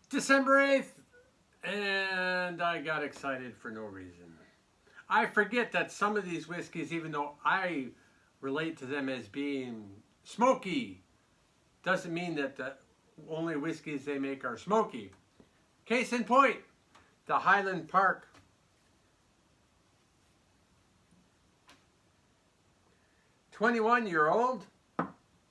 December 8th, and I got excited for no reason. I forget that some of these whiskeys, even though I relate to them as being smoky, doesn't mean that the only whiskeys they make are smoky. Case in point, the Highland Park 21-year-old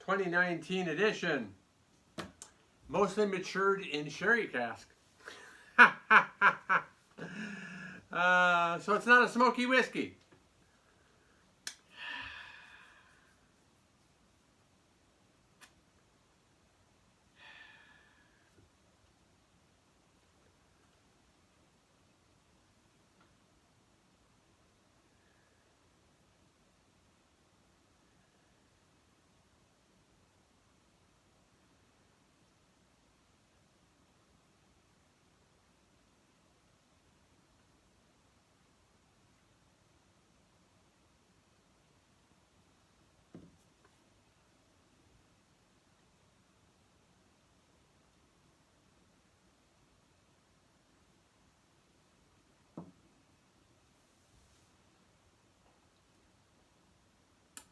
2019 edition, mostly matured in sherry cask. So it's not a smoky whiskey.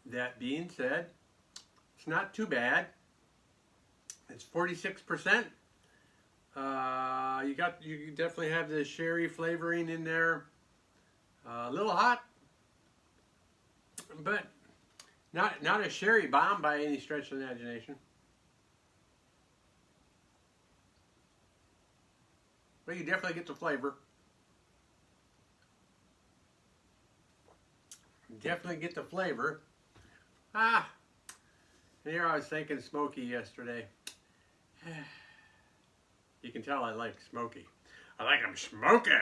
That being said, it's not too bad. It's 46%. You definitely have the sherry flavoring in there. A little hot, but not a sherry bomb by any stretch of the imagination. But you definitely get the flavor. Definitely get the flavor. And here I was thinking smoky yesterday. You can tell I like smoky. I like them smoky.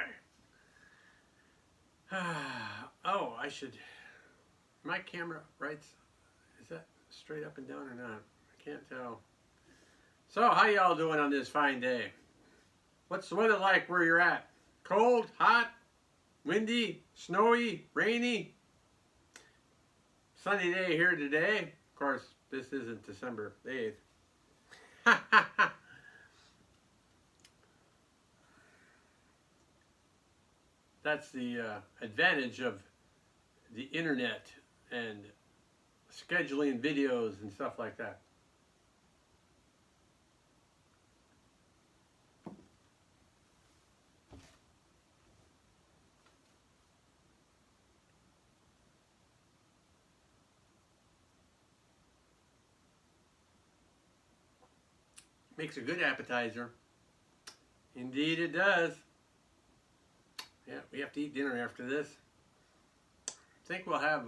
Oh, I should. My camera writes. Is that straight up and down or not? I can't tell. So, how y'all doing on this fine day? What's the weather like where you're at? Cold, hot, windy, snowy, rainy? Sunny day here today. Of course, this isn't December 8th. That's the advantage of the internet and scheduling videos and stuff like that. Makes a good appetizer. Indeed it does. Yeah, we have to eat dinner after this. I think we'll have,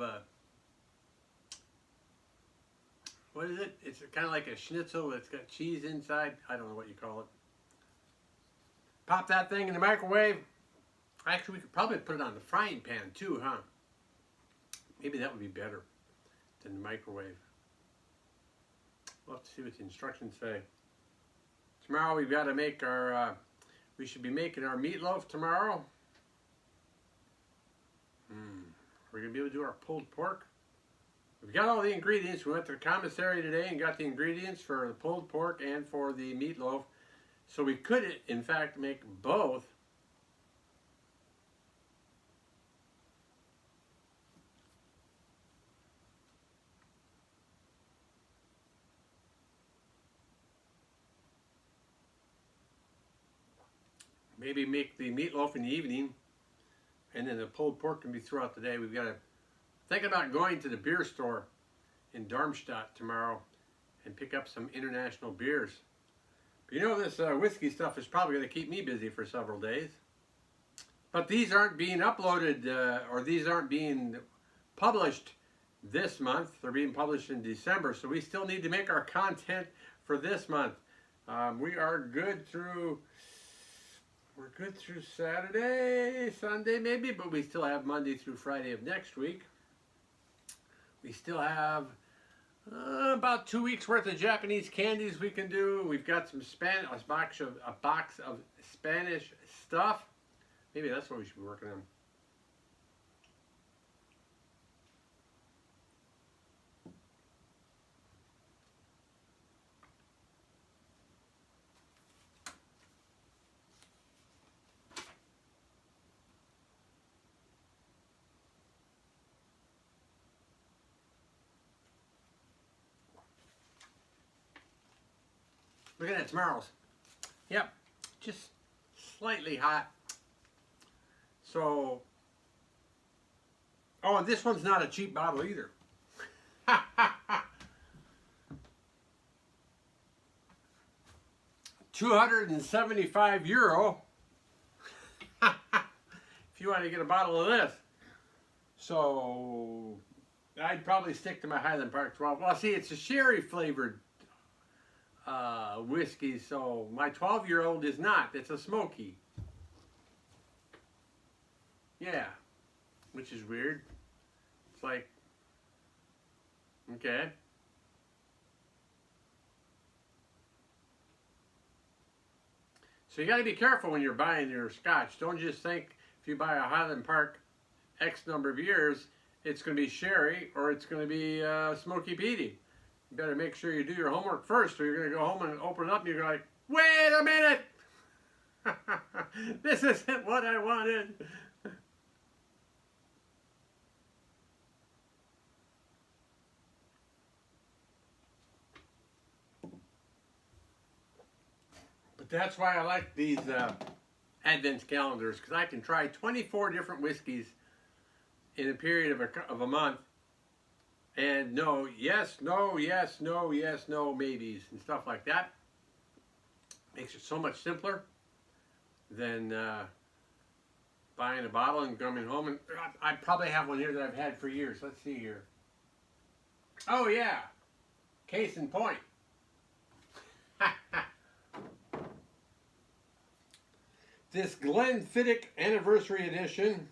what is it? It's kind of like a schnitzel. It's got cheese inside. I don't know what you call it. Pop that thing in the microwave. Actually, we could probably put it on the frying pan too, huh? Maybe that would be better than the microwave. We'll have to see what the instructions say. Tomorrow we've got to make our, we should be making our meatloaf tomorrow. We're going to be able to do our pulled pork. We've got all the ingredients. We went to the commissary today and got the ingredients for the pulled pork and for the meatloaf. So we could, in fact, make both. Maybe make the meatloaf in the evening, and then the pulled pork can be throughout the day. We've got to think about going to the beer store in Darmstadt tomorrow and pick up some international beers. But you know, this whiskey stuff is probably going to keep me busy for several days. But these aren't being uploaded, or these aren't being published this month. They're being published in December, so we still need to make our content for this month. We are good through... We're good through Saturday, Sunday maybe, but we still have Monday through Friday of next week. We still have about 2 weeks worth of Japanese candies we can do. We've got some a box of Spanish stuff. Maybe that's what we should be working on. Looking at tomorrow's. Yep, just slightly hot. So, oh, and this one's not a cheap bottle either. €275 if you want to get a bottle of this. So I'd probably stick to my Highland Park 12. Well, see, it's a sherry flavored whiskey, so my 12-year-old is not. It's a smoky. Yeah, which is weird. It's like, okay. So you got to be careful when you're buying your scotch. Don't just think if you buy a Highland Park X number of years, it's going to be sherry or it's going to be smoky peaty. You better make sure you do your homework first, or you're going to go home and open it up and you're like, wait a minute! This isn't what I wanted. But that's why I like these Advent calendars, because I can try 24 different whiskeys in a period of a month, and no, yes, no, yes, no, yes, no, maybes, and stuff like that. Makes it so much simpler than buying a bottle and coming home. And I probably have one here that I've had for years. Let's see here. Oh yeah, case in point. This Glenfiddich Anniversary Edition,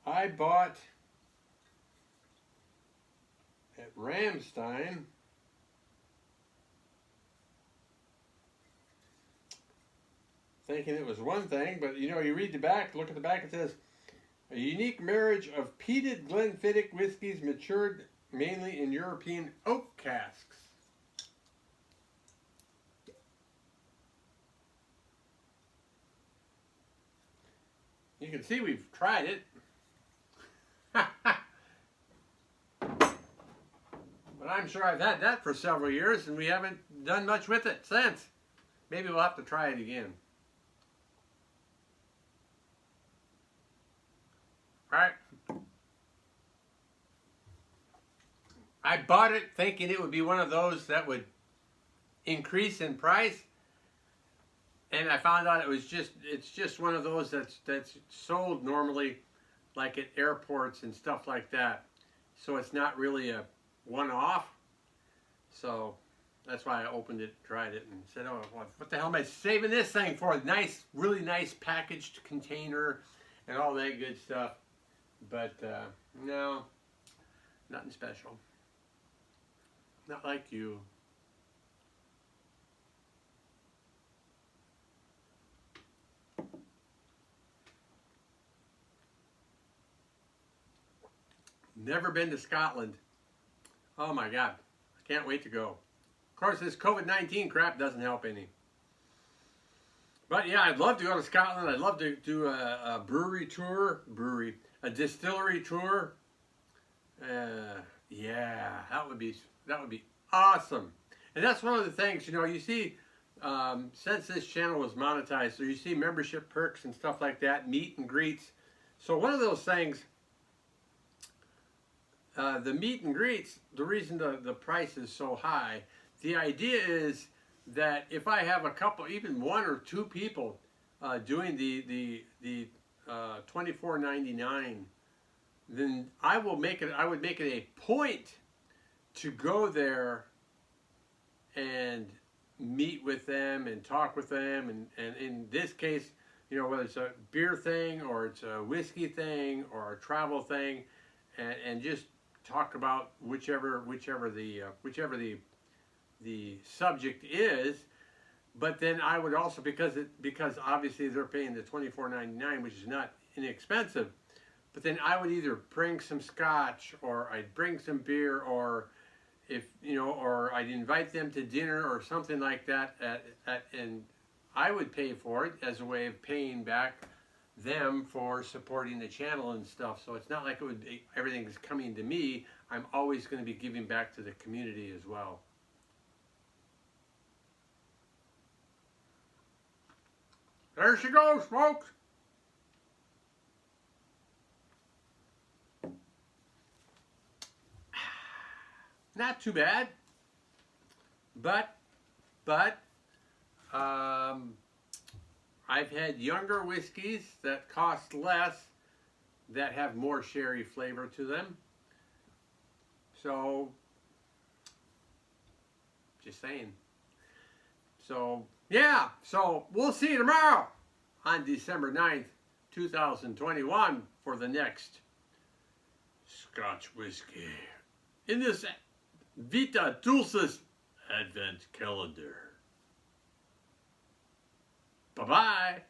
I bought at Ramstein thinking it was one thing, but you know, you read the back, look at the back, it says, a unique marriage of peated Glenfiddich whiskies matured mainly in European oak casks. You can see we've tried it. But I'm sure I've had that for several years and we haven't done much with it since. Maybe we'll have to try it again. Alright. I bought it thinking it would be one of those that would increase in price. And I found out it's just one of those that's sold normally like at airports and stuff like that. So it's not really a one-off. So that's why I opened it, tried it, and said, oh, what the hell am I saving this thing for? Nice, really nice packaged container and all that good stuff. But no, nothing special. Not like you. Never been to Scotland. Oh my God, I can't wait to go. Of course, this COVID-19 crap doesn't help any. But yeah, I'd love to go to Scotland. I'd love to do a brewery tour, a distillery tour. Yeah, that would be awesome. And that's one of the things, you know, you see, since this channel was monetized, so you see membership perks and stuff like that, meet and greets. So one of those things, the meet and greets, the reason the price is so high, the idea is that if I have a couple, even one or two people doing the $24.99, then I would make it a point to go there and meet with them and talk with them, and in this case, you know, whether it's a beer thing or it's a whiskey thing or a travel thing, and just talk about whichever the subject is. But then I would also, because obviously they're paying the $24.99, which is not inexpensive, but then I would either bring some scotch, or I'd bring some beer, or if you know, or I'd invite them to dinner or something like that, and I would pay for it as a way of paying back them for supporting the channel and stuff. So it's not like it would be, everything's coming to me. I'm always going to be giving back to the community as well. There she goes, folks. Not too bad, but I've had younger whiskeys that cost less that have more sherry flavor to them. So, just saying. So, yeah, so we'll see you tomorrow on December 9th, 2021 for the next Scotch Whisky in this Vita Dulcis Advent Calendar. Bye-bye.